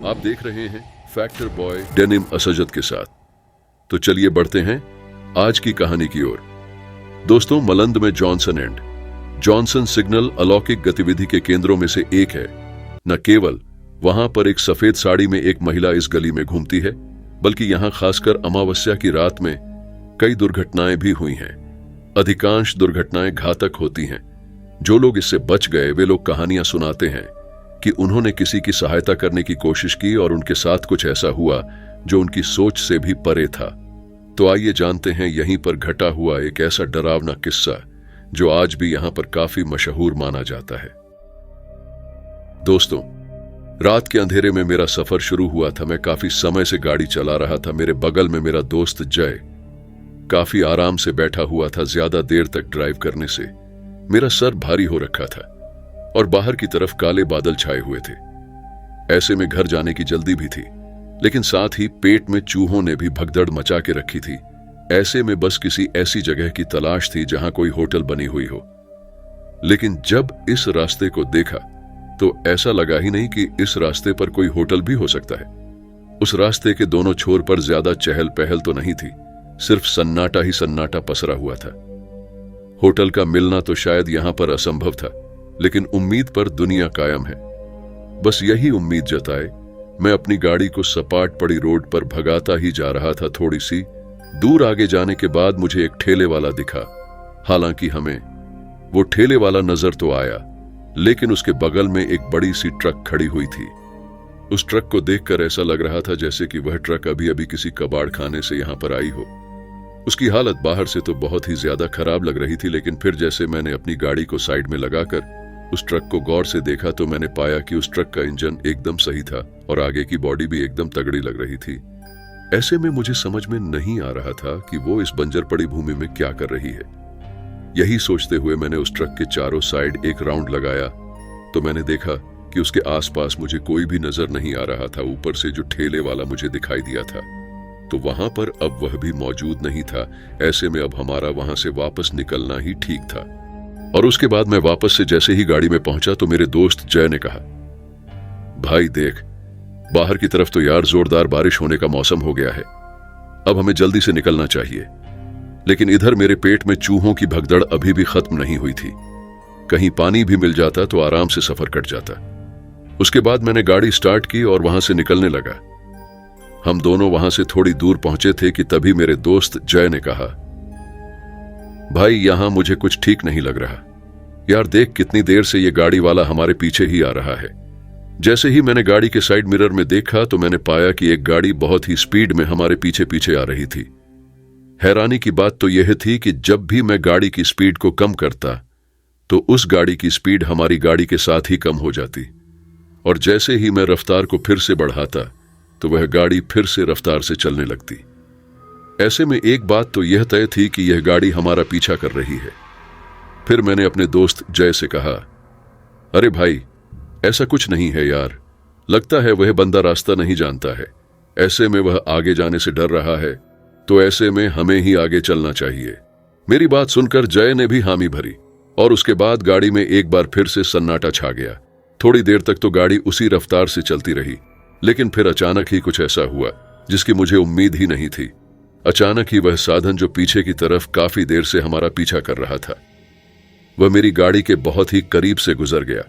आप देख रहे हैं फैक्टर बॉय डेनिम असजद के साथ। तो चलिए बढ़ते हैं आज की कहानी की ओर। दोस्तों, मलंद में जॉनसन सिग्नल अलौकिक गतिविधि के केंद्रों में से एक है। न केवल वहां पर एक सफेद साड़ी में एक महिला इस गली में घूमती है, बल्कि यहां खासकर अमावस्या की रात में कई दुर्घटनाएं भी हुई हैं। अधिकांश दुर्घटनाएं घातक होती हैं। जो लोग इससे बच गए वे लोग कहानियां सुनाते हैं कि उन्होंने किसी की सहायता करने की कोशिश की और उनके साथ कुछ ऐसा हुआ जो उनकी सोच से भी परे था। तो आइए जानते हैं यहीं पर घटा हुआ एक ऐसा डरावना किस्सा जो आज भी यहां पर काफी मशहूर माना जाता है। दोस्तों, रात के अंधेरे में मेरा सफर शुरू हुआ था। मैं काफी समय से गाड़ी चला रहा था। मेरे बगल में मेरा दोस्त जय काफी आराम से बैठा हुआ था। ज्यादा देर तक ड्राइव करने से मेरा सर भारी हो रखा था और बाहर की तरफ काले बादल छाए हुए थे। ऐसे में घर जाने की जल्दी भी थी, लेकिन साथ ही पेट में चूहों ने भी भगदड़ मचा के रखी थी। ऐसे में बस किसी ऐसी जगह की तलाश थी जहां कोई होटल बनी हुई हो। लेकिन जब इस रास्ते को देखा तो ऐसा लगा ही नहीं कि इस रास्ते पर कोई होटल भी हो सकता है। उस रास्ते के दोनों छोर पर ज्यादा चहल पहल तो नहीं थी, सिर्फ सन्नाटा ही सन्नाटा पसरा हुआ था। होटल का मिलना तो शायद यहां पर असंभव था, लेकिन उम्मीद पर दुनिया कायम है। बस यही उम्मीद जताए मैं अपनी गाड़ी को सपाट पड़ी रोड पर भगाता ही जा रहा था। थोड़ी सी दूर आगे जाने के बाद मुझे एक ठेले वाला दिखा। हालांकि हमें वो ठेले वाला नजर तो आया, लेकिन उसके बगल में एक बड़ी सी ट्रक खड़ी हुई थी। उस ट्रक को देखकर ऐसा लग रहा था जैसे कि वह ट्रक अभी अभी किसी कबाड़ खाने से यहां पर आई हो। उसकी हालत बाहर से तो बहुत ही ज्यादा खराब लग रही थी, लेकिन फिर जैसे मैंने अपनी गाड़ी को साइड में लगाकर उस ट्रक को गौर से देखा तो मैंने पाया कि उस ट्रक का इंजन एकदम सही था और आगे की बॉडी भी एकदम तगड़ी लग रही थी। ऐसे में मुझे समझ में नहीं आ रहा था कि वो इस बंजर पड़ी भूमि में क्या कर रही है। यही सोचते हुए मैंने उस ट्रक के चारों साइड एक राउंड लगाया तो मैंने देखा कि उसके आसपास मुझे कोई भी नजर नहीं आ रहा था। ऊपर से जो ठेले वाला मुझे दिखाई दिया था तो वहां पर अब वह भी मौजूद नहीं था। ऐसे में अब हमारा वहां से वापस निकलना ही ठीक था। और उसके बाद मैं वापस से जैसे ही गाड़ी में पहुंचा तो मेरे दोस्त जय ने कहा, भाई देख, बाहर की तरफ तो यार जोरदार बारिश होने का मौसम हो गया है। अब हमें जल्दी से निकलना चाहिए। लेकिन इधर मेरे पेट में चूहों की भगदड़ अभी भी खत्म नहीं हुई थी। कहीं पानी भी मिल जाता तो आराम से सफर कट जाता। उसके बाद मैंने गाड़ी स्टार्ट की और वहां से निकलने लगा। हम दोनों वहां से थोड़ी दूर पहुंचे थे कि तभी मेरे दोस्त जय ने कहा, भाई यहां मुझे कुछ ठीक नहीं लग रहा। यार देख, कितनी देर से ये गाड़ी वाला हमारे पीछे ही आ रहा है। जैसे ही मैंने गाड़ी के साइड मिरर में देखा तो मैंने पाया कि एक गाड़ी बहुत ही स्पीड में हमारे पीछे पीछे आ रही थी। हैरानी की बात तो यह थी कि जब भी मैं गाड़ी की स्पीड को कम करता तो उस गाड़ी की स्पीड हमारी गाड़ी के साथ ही कम हो जाती, और जैसे ही मैं रफ्तार को फिर से बढ़ाता तो वह गाड़ी फिर से रफ्तार से चलने लगती। ऐसे में एक बात तो यह तय थी कि यह गाड़ी हमारा पीछा कर रही है। फिर मैंने अपने दोस्त जय से कहा, अरे भाई ऐसा कुछ नहीं है यार, लगता है वह बंदा रास्ता नहीं जानता है। ऐसे में वह आगे जाने से डर रहा है, तो ऐसे में हमें ही आगे चलना चाहिए। मेरी बात सुनकर जय ने भी हामी भरी और उसके बाद गाड़ी में एक बार फिर से सन्नाटा छा गया। थोड़ी देर तक तो गाड़ी उसी रफ्तार से चलती रही, लेकिन फिर अचानक ही कुछ ऐसा हुआ जिसकी मुझे उम्मीद ही नहीं थी। अचानक ही वह साधन जो पीछे की तरफ काफी देर से हमारा पीछा कर रहा था, वह मेरी गाड़ी के बहुत ही करीब से गुजर गया।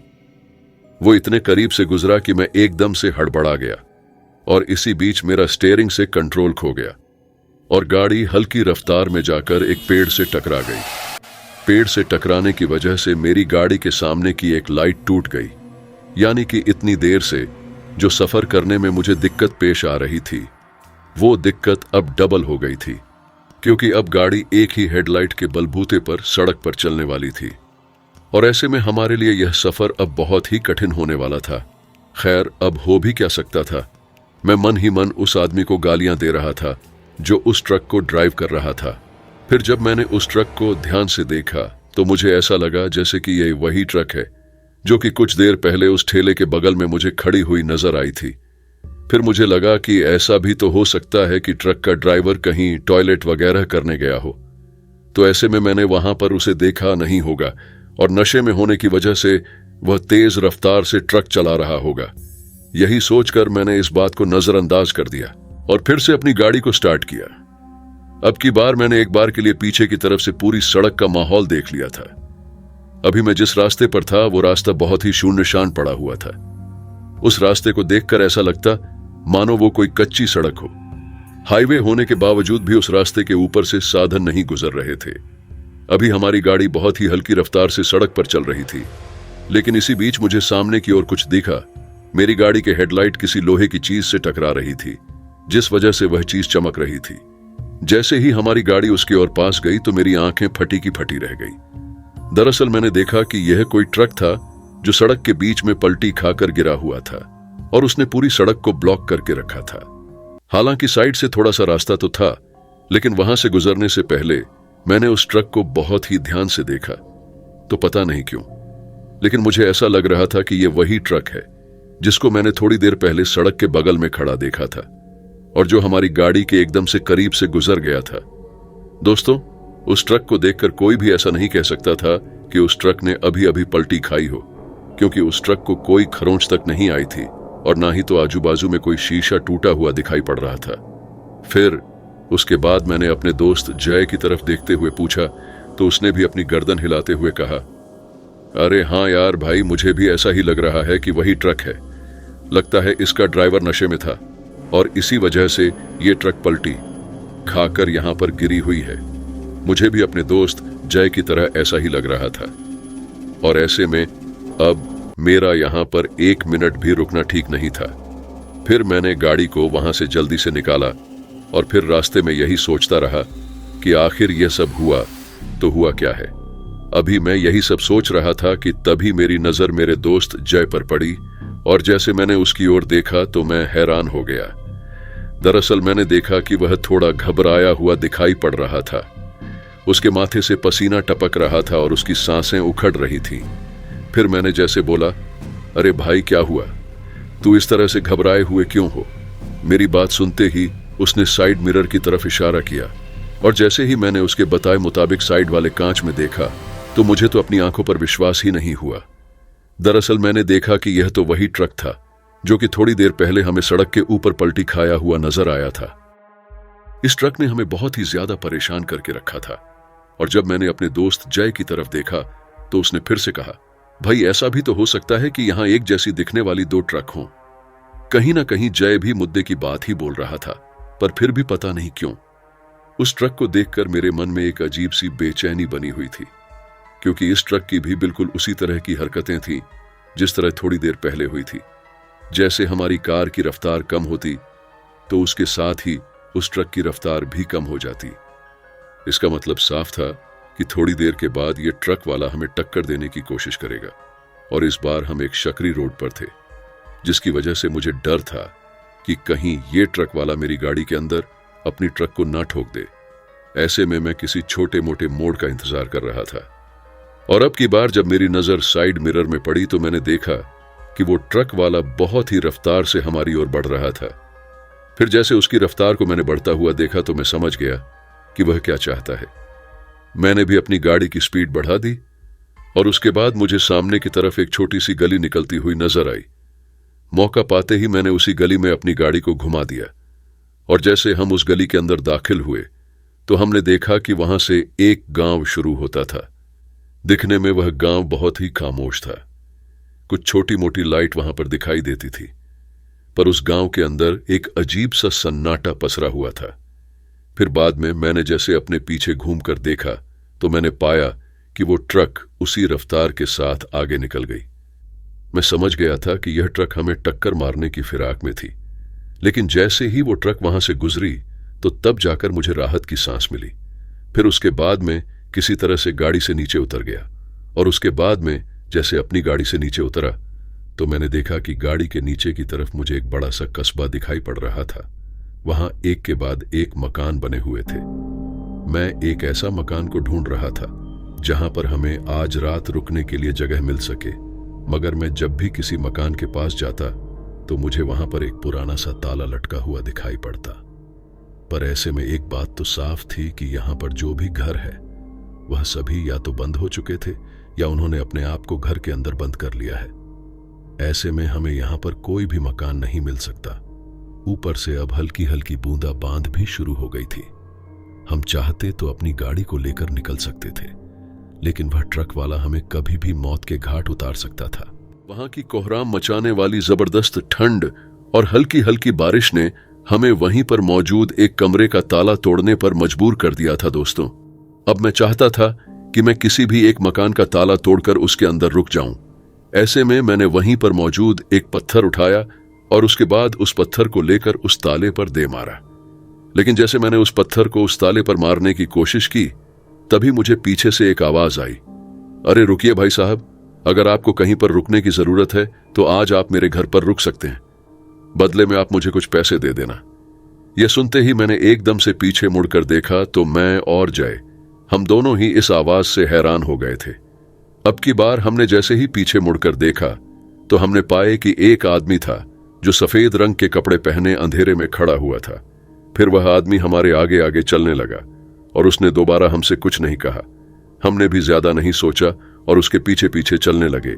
वो इतने करीब से गुजरा कि मैं एकदम से हड़बड़ा गया और इसी बीच मेरा स्टीयरिंग से कंट्रोल खो गया और गाड़ी हल्की रफ्तार में जाकर एक पेड़ से टकरा गई। पेड़ से टकराने की वजह से मेरी गाड़ी के सामने की एक लाइट टूट गई। यानी कि इतनी देर से जो सफर करने में मुझे दिक्कत पेश आ रही थी, वो दिक्कत अब डबल हो गई थी, क्योंकि अब गाड़ी एक ही हेडलाइट के बलबूते पर सड़क पर चलने वाली थी। और ऐसे में हमारे लिए यह सफर अब बहुत ही कठिन होने वाला था। खैर, अब हो भी क्या सकता था। मैं मन ही मन उस आदमी को गालियां दे रहा था जो उस ट्रक को ड्राइव कर रहा था। फिर जब मैंने उस ट्रक को ध्यान से देखा तो मुझे ऐसा लगा जैसे कि यह वही ट्रक है जो कि कुछ देर पहले उस ठेले के बगल में मुझे खड़ी हुई नजर आई थी। फिर मुझे लगा कि ऐसा भी तो हो सकता है कि ट्रक का ड्राइवर कहीं टॉयलेट वगैरह करने गया हो। तो ऐसे में मैंने वहां पर उसे देखा नहीं होगा और नशे में होने की वजह से वह तेज रफ्तार से ट्रक चला रहा होगा। यही सोचकर मैंने इस बात को नजरअंदाज कर दिया और फिर से अपनी गाड़ी को स्टार्ट किया। अब की बार मैंने एक बार के लिए पीछे की तरफ से पूरी सड़क का माहौल देख लिया था। अभी मैं जिस रास्ते पर था वो रास्ता बहुत ही शून्यशान पड़ा हुआ था। उस रास्ते को देखकर ऐसा लगता मानो वो कोई कच्ची सड़क हो। हाईवे होने के बावजूद भी उस रास्ते के ऊपर से साधन नहीं गुजर रहे थे। अभी हमारी गाड़ी बहुत ही हल्की रफ्तार से सड़क पर चल रही थी, लेकिन इसी बीच मुझे सामने की ओर कुछ दिखा। मेरी गाड़ी के हेडलाइट किसी लोहे की चीज से टकरा रही थी, जिस वजह से वह चीज चमक रही थी। जैसे ही हमारी गाड़ी उसके ओर पास गई तो मेरी आंखें फटी की फटी रह गई। दरअसल मैंने देखा कि यह कोई ट्रक था जो सड़क के बीच में पलटी खाकर गिरा हुआ था और उसने पूरी सड़क को ब्लॉक करके रखा था। हालांकि साइड से थोड़ा सा रास्ता तो था, लेकिन वहां से गुजरने से पहले मैंने उस ट्रक को बहुत ही ध्यान से देखा। तो पता नहीं क्यों, लेकिन मुझे ऐसा लग रहा था कि यह वही ट्रक है जिसको मैंने थोड़ी देर पहले सड़क के बगल में खड़ा देखा था और जो हमारी गाड़ी के एकदम से करीब से गुजर गया था। दोस्तों, उस ट्रक को देखकर कोई भी ऐसा नहीं कह सकता था कि उस ट्रक ने अभी अभी पलटी खाई हो, क्योंकि उस ट्रक को कोई खरोंच तक नहीं आई थी और ना ही तो आजू बाजू में कोई शीशा टूटा हुआ दिखाई पड़ रहा था। फिर उसके बाद मैंने अपने दोस्त जय की तरफ देखते हुए पूछा तो उसने भी अपनी गर्दन हिलाते हुए कहा, अरे हाँ यार भाई, मुझे भी ऐसा ही लग रहा है कि वही ट्रक है। लगता है इसका ड्राइवर नशे में था और इसी वजह से ये ट्रक पलटी खाकर यहां पर गिरी हुई है। मुझे भी अपने दोस्त जय की तरह ऐसा ही लग रहा था और ऐसे में अब मेरा यहां पर 1 मिनट भी रुकना ठीक नहीं था। फिर मैंने गाड़ी को वहां से जल्दी से निकाला और फिर रास्ते में यही सोचता रहा कि आखिर यह सब हुआ तो हुआ क्या है। अभी मैं यही सब सोच रहा था कि तभी मेरी नजर मेरे दोस्त जय पर पड़ी और जैसे मैंने उसकी ओर देखा तो मैं हैरान हो गया। दरअसल मैंने देखा कि वह थोड़ा घबराया हुआ दिखाई पड़ रहा था। उसके माथे से पसीना टपक रहा था और उसकी सांसें उखड़ रही थीं। फिर मैंने जैसे बोला, अरे भाई क्या हुआ, तू इस तरह से घबराए हुए क्यों हो? मेरी बात सुनते ही उसने साइड मिरर की तरफ इशारा किया और जैसे ही मैंने उसके बताए मुताबिक साइड वाले कांच में देखा तो मुझे तो अपनी आंखों पर विश्वास ही नहीं हुआ। दरअसल मैंने देखा कि यह तो वही ट्रक था जो कि थोड़ी देर पहले हमें सड़क के ऊपर पलटी खाया हुआ नजर आया था। इस ट्रक ने हमें बहुत ही ज्यादा परेशान करके रखा था और जब मैंने अपने दोस्त जय की तरफ देखा तो उसने फिर से कहा, भाई ऐसा भी तो हो सकता है कि यहां एक जैसी दिखने वाली 2 ट्रक हों। कहीं ना कहीं जय भी मुद्दे की बात ही बोल रहा था, पर फिर भी पता नहीं क्यों उस ट्रक को देखकर मेरे मन में एक अजीब सी बेचैनी बनी हुई थी, क्योंकि इस ट्रक की भी बिल्कुल उसी तरह की हरकतें थीं जिस तरह थोड़ी देर पहले हुई थी। जैसे हमारी कार की रफ्तार कम होती तो उसके साथ ही उस ट्रक की रफ्तार भी कम हो जाती। इसका मतलब साफ था कि थोड़ी देर के बाद यह ट्रक वाला हमें टक्कर देने की कोशिश करेगा और इस बार हम एक सकरी रोड पर थे, जिसकी वजह से मुझे डर था कि कहीं ये ट्रक वाला मेरी गाड़ी के अंदर अपनी ट्रक को ना ठोक दे। ऐसे में मैं किसी छोटे मोटे मोड़ का इंतजार कर रहा था और अब की बार जब मेरी नजर साइड मिरर में पड़ी तो मैंने देखा कि वो ट्रक वाला बहुत ही रफ्तार से हमारी ओर बढ़ रहा था। फिर जैसे उसकी रफ्तार को मैंने बढ़ता हुआ देखा तो मैं समझ गया कि वह क्या चाहता है। मैंने भी अपनी गाड़ी की स्पीड बढ़ा दी और उसके बाद मुझे सामने की तरफ एक छोटी सी गली निकलती हुई नजर आई। मौका पाते ही मैंने उसी गली में अपनी गाड़ी को घुमा दिया और जैसे हम उस गली के अंदर दाखिल हुए तो हमने देखा कि वहां से एक गांव शुरू होता था। दिखने में वह गांव बहुत ही खामोश था। कुछ छोटी मोटी लाइट वहां पर दिखाई देती थी, पर उस गांव के अंदर एक अजीब सा सन्नाटा पसरा हुआ था। फिर बाद में मैंने जैसे अपने पीछे घूमकर देखा तो मैंने पाया कि वो ट्रक उसी रफ्तार के साथ आगे निकल गई। मैं समझ गया था कि यह ट्रक हमें टक्कर मारने की फिराक में थी, लेकिन जैसे ही वो ट्रक वहां से गुजरी तो तब जाकर मुझे राहत की सांस मिली। फिर उसके बाद में किसी तरह से गाड़ी से नीचे उतर गया और उसके बाद में जैसे अपनी गाड़ी से नीचे उतरा तो मैंने देखा कि गाड़ी के नीचे की तरफ मुझे एक बड़ा सा कस्बा दिखाई पड़ रहा था। वहां एक के बाद एक मकान बने हुए थे। मैं एक ऐसा मकान को ढूंढ रहा था जहां पर हमें आज रात रुकने के लिए जगह मिल सके, मगर मैं जब भी किसी मकान के पास जाता तो मुझे वहां पर एक पुराना सा ताला लटका हुआ दिखाई पड़ता। पर ऐसे में एक बात तो साफ थी कि यहां पर जो भी घर है वह सभी या तो बंद हो चुके थे या उन्होंने अपने आप को घर के अंदर बंद कर लिया है। ऐसे में हमें यहाँ पर कोई भी मकान नहीं मिल सकता। ऊपर से अब हल्की हल्की बूंदा बांद भी शुरू हो गई थी। हम चाहते तो अपनी गाड़ी को लेकर निकल सकते थे, लेकिन वह ट्रक वाला हमें कभी भी मौत के घाट उतार सकता था। वहां की कोहराम मचाने वाली जबरदस्त ठंड और हल्की हल्की बारिश ने हमें वहीं पर मौजूद एक कमरे का ताला तोड़ने पर मजबूर कर दिया था। दोस्तों, अब मैं चाहता था कि मैं किसी भी एक मकान का ताला तोड़कर उसके अंदर रुक जाऊं। ऐसे में मैंने वहीं पर मौजूद एक पत्थर उठाया और उसके बाद उस पत्थर को लेकर उस ताले पर दे मारा। लेकिन जैसे मैंने उस पत्थर को उस ताले पर मारने की कोशिश की, तभी मुझे पीछे से एक आवाज आई, अरे रुकिए भाई साहब, अगर आपको कहीं पर रुकने की जरूरत है तो आज आप मेरे घर पर रुक सकते हैं, बदले में आप मुझे कुछ पैसे दे देना। यह सुनते ही मैंने एकदम से पीछे मुड़कर देखा तो मैं और जय, हम दोनों ही इस आवाज से हैरान हो गए थे। अब की बार हमने जैसे ही पीछे मुड़कर देखा तो हमने पाए कि एक आदमी था जो सफेद रंग के कपड़े पहने अंधेरे में खड़ा हुआ था। फिर वह आदमी हमारे आगे आगे चलने लगा और उसने दोबारा हमसे कुछ नहीं कहा। हमने भी ज्यादा नहीं सोचा और उसके पीछे पीछे चलने लगे।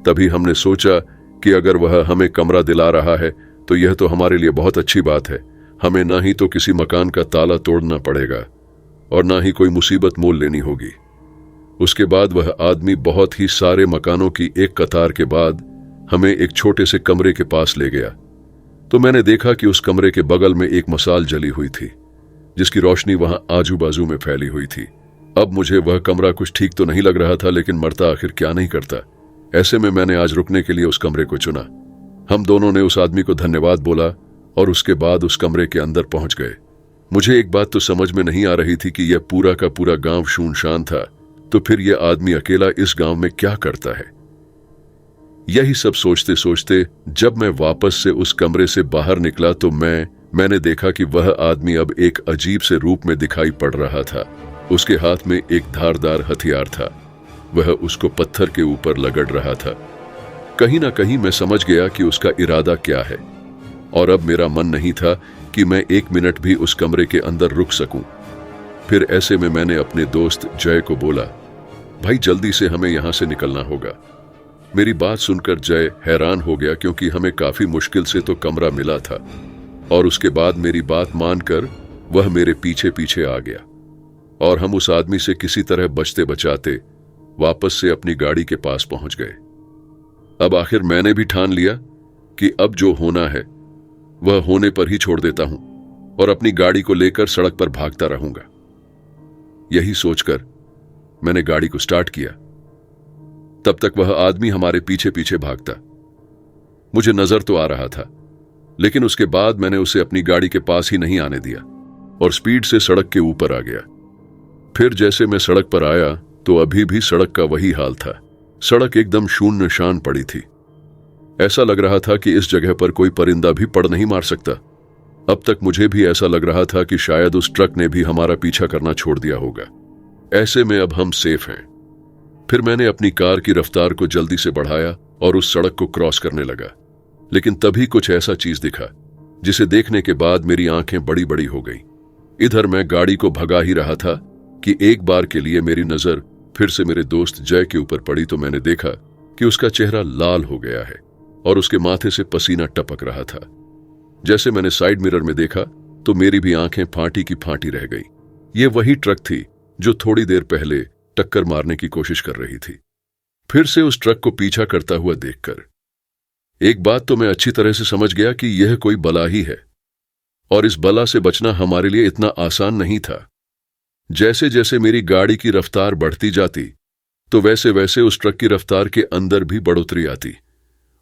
तभी हमने सोचा कि अगर वह हमें कमरा दिला रहा है तो यह तो हमारे लिए बहुत अच्छी बात है। हमें ना ही तो किसी मकान का ताला तोड़ना पड़ेगा और ना ही कोई मुसीबत मोल लेनी होगी। उसके बाद वह आदमी बहुत ही सारे मकानों की एक कतार के बाद हमें एक छोटे से कमरे के पास ले गया। तो मैंने देखा कि उस कमरे के बगल में एक मसाल जली हुई थी, जिसकी रोशनी वहां आजू बाजू में फैली हुई थी। अब मुझे वह कमरा कुछ ठीक तो नहीं लग रहा था, लेकिन मरता आखिर क्या नहीं करता। ऐसे में मैंने आज रुकने के लिए उस कमरे को चुना। हम दोनों ने उस आदमी को धन्यवाद बोला और उसके बाद उस कमरे के अंदर पहुंच गए। मुझे एक बात तो समझ में नहीं आ रही थी कि यह पूरा का पूरा गांव सुनसान था, तो फिर यह आदमी अकेला इस गांव में क्या करता है। यही सब सोचते सोचते जब मैं वापस से उस कमरे से बाहर निकला तो मैंने देखा कि वह आदमी अब एक अजीब से रूप में दिखाई पड़ रहा था। उसके हाथ में एक धारदार हथियार था। वह उसको पत्थर के ऊपर लगड़ रहा था। कहीं ना कहीं मैं समझ गया कि उसका इरादा क्या है, और अब मेरा मन नहीं था कि मैं एक मिनट भी उस कमरे के अंदर रुक सकूं। फिर ऐसे में मैंने अपने दोस्त जय को बोला, भाई जल्दी से हमें यहां से निकलना होगा। मेरी बात सुनकर जय हैरान हो गया, क्योंकि हमें काफी मुश्किल से तो कमरा मिला था, और उसके बाद मेरी बात मानकर वह मेरे पीछे पीछे आ गया और हम उस आदमी से किसी तरह बचते बचाते वापस से अपनी गाड़ी के पास पहुंच गए। अब आखिर मैंने भी ठान लिया कि अब जो होना है वह होने पर ही छोड़ देता हूं और अपनी गाड़ी को लेकर सड़क पर भागता रहूंगा। यही सोचकर मैंने गाड़ी को स्टार्ट किया। तब तक वह आदमी हमारे पीछे पीछे भागता। मुझे नजर तो आ रहा था, लेकिन उसके बाद मैंने उसे अपनी गाड़ी के पास ही नहीं आने दिया और स्पीड से सड़क के ऊपर आ गया। फिर जैसे मैं सड़क पर आया तो अभी भी सड़क का वही हाल था। सड़क एकदम शून्यशान पड़ी थी। ऐसा लग रहा था कि इस जगह पर कोई परिंदा भी पड़ नहीं मार सकता। अब तक मुझे भी ऐसा लग रहा था कि शायद उस ट्रक ने भी हमारा पीछा करना छोड़ दिया होगा। ऐसे में अब हम सेफ हैं। फिर मैंने अपनी कार की रफ्तार को जल्दी से बढ़ाया और उस सड़क को क्रॉस करने लगा। लेकिन तभी कुछ ऐसा चीज दिखा जिसे देखने के बाद मेरी आंखें बड़ी बड़ी हो गई। इधर मैं गाड़ी को भगा ही रहा था कि एक बार के लिए मेरी नजर फिर से मेरे दोस्त जय के ऊपर पड़ी तो मैंने देखा कि उसका चेहरा लाल हो गया है और उसके माथे से पसीना टपक रहा था। जैसे मैंने साइड मिरर में देखा तो मेरी भी आंखें फाटी की फाटी रह गई। ये वही ट्रक थी जो थोड़ी देर पहले टक्कर मारने की कोशिश कर रही थी। फिर से उस ट्रक को पीछा करता हुआ देखकर एक बात तो मैं अच्छी तरह से समझ गया कि यह कोई बला ही है, और इस बला से बचना हमारे लिए इतना आसान नहीं था। जैसे जैसे मेरी गाड़ी की रफ्तार बढ़ती जाती तो वैसे वैसे उस ट्रक की रफ्तार के अंदर भी बढ़ोतरी आती,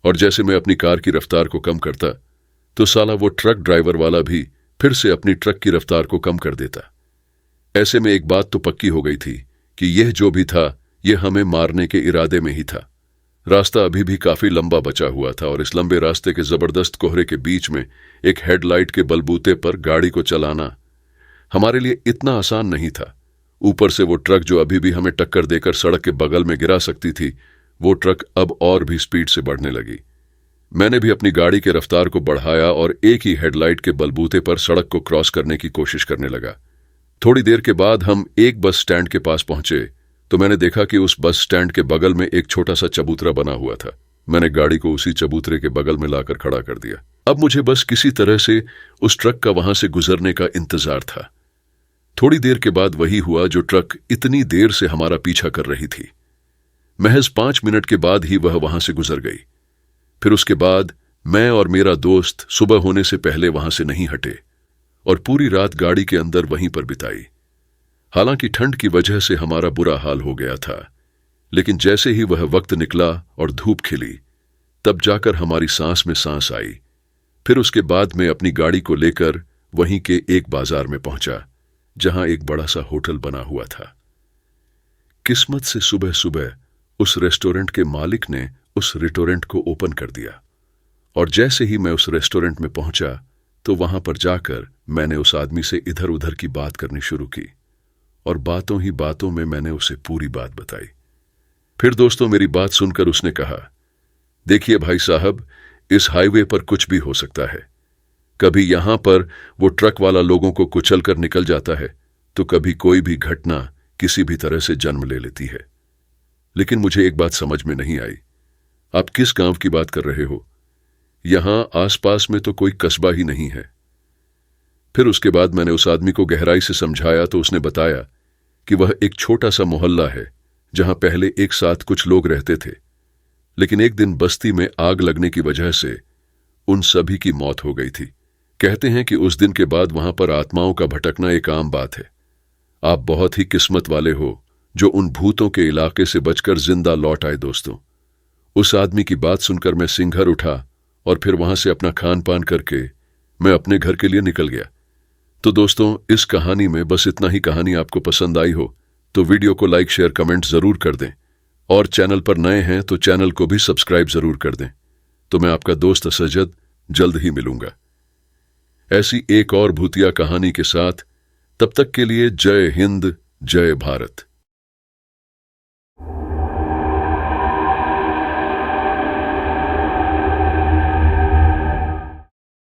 और जैसे मैं अपनी कार की रफ्तार को कम करता तो साला वो ट्रक ड्राइवर वाला भी फिर से अपनी ट्रक की रफ्तार को कम कर देता। ऐसे में एक बात तो पक्की हो गई थी कि यह जो भी था यह हमें मारने के इरादे में ही था। रास्ता अभी भी काफी लंबा बचा हुआ था और इस लंबे रास्ते के जबरदस्त कोहरे के बीच में एक हेडलाइट के बलबूते पर गाड़ी को चलाना हमारे लिए इतना आसान नहीं था। ऊपर से वो ट्रक जो अभी भी हमें टक्कर देकर सड़क के बगल में गिरा सकती थी, वो ट्रक अब और भी स्पीड से बढ़ने लगी। मैंने भी अपनी गाड़ी के रफ्तार को बढ़ाया और एक ही हेडलाइट के बलबूते पर सड़क को क्रॉस करने की कोशिश करने लगा। थोड़ी देर के बाद हम एक बस स्टैंड के पास पहुंचे तो मैंने देखा कि उस बस स्टैंड के बगल में एक छोटा सा चबूतरा बना हुआ था। मैंने गाड़ी को उसी चबूतरे के बगल में लाकर खड़ा कर दिया। अब मुझे बस किसी तरह से उस ट्रक का वहां से गुजरने का इंतजार था। थोड़ी देर के बाद वही हुआ जो ट्रक इतनी देर से हमारा पीछा कर रही थी। महज 5 मिनट के बाद ही वह वहां से गुजर गई। फिर उसके बाद मैं और मेरा दोस्त सुबह होने से पहले वहां से नहीं हटे और पूरी रात गाड़ी के अंदर वहीं पर बिताई। हालांकि ठंड की वजह से हमारा बुरा हाल हो गया था, लेकिन जैसे ही वह वक्त निकला और धूप खिली, तब जाकर हमारी सांस में सांस आई। फिर उसके बाद मैं अपनी गाड़ी को लेकर वहीं के एक बाजार में पहुंचा, जहां एक बड़ा सा होटल बना हुआ था। किस्मत से सुबह सुबह उस रेस्टोरेंट के मालिक ने उस रेस्टोरेंट को ओपन कर दिया, और जैसे ही मैं उस रेस्टोरेंट में पहुंचा तो वहां पर जाकर मैंने उस आदमी से इधर उधर की बात करनी शुरू की, और बातों ही बातों में मैंने उसे पूरी बात बताई। फिर दोस्तों मेरी बात सुनकर उसने कहा, देखिए भाई साहब, इस हाईवे पर कुछ भी हो सकता है। कभी यहां पर वो ट्रक वाला लोगों को कुचल कर निकल जाता है, तो कभी कोई भी घटना किसी भी तरह से जन्म ले लेती है। लेकिन मुझे एक बात समझ में नहीं आई, आप किस गांव की बात कर रहे हो? यहां आसपास में तो कोई कस्बा ही नहीं है। फिर उसके बाद मैंने उस आदमी को गहराई से समझाया तो उसने बताया कि वह एक छोटा सा मोहल्ला है जहां पहले एक साथ कुछ लोग रहते थे, लेकिन एक दिन बस्ती में आग लगने की वजह से उन सभी की मौत हो गई थी। कहते हैं कि उस दिन के बाद वहां पर आत्माओं का भटकना एक आम बात है। आप बहुत ही किस्मत वाले हो जो उन भूतों के इलाके से बचकर जिंदा लौट आए। दोस्तों, उस आदमी की बात सुनकर मैं सिंघर उठा और फिर वहां से अपना खान पान करके मैं अपने घर के लिए निकल गया। तो दोस्तों, इस कहानी में बस इतना ही। कहानी आपको पसंद आई हो तो वीडियो को लाइक शेयर कमेंट जरूर कर दें, और चैनल पर नए हैं तो चैनल को भी सब्सक्राइब जरूर कर दें। तो मैं आपका दोस्त असजद जल्द ही मिलूंगा ऐसी एक और भूतिया कहानी के साथ। तब तक के लिए जय हिंद, जय भारत।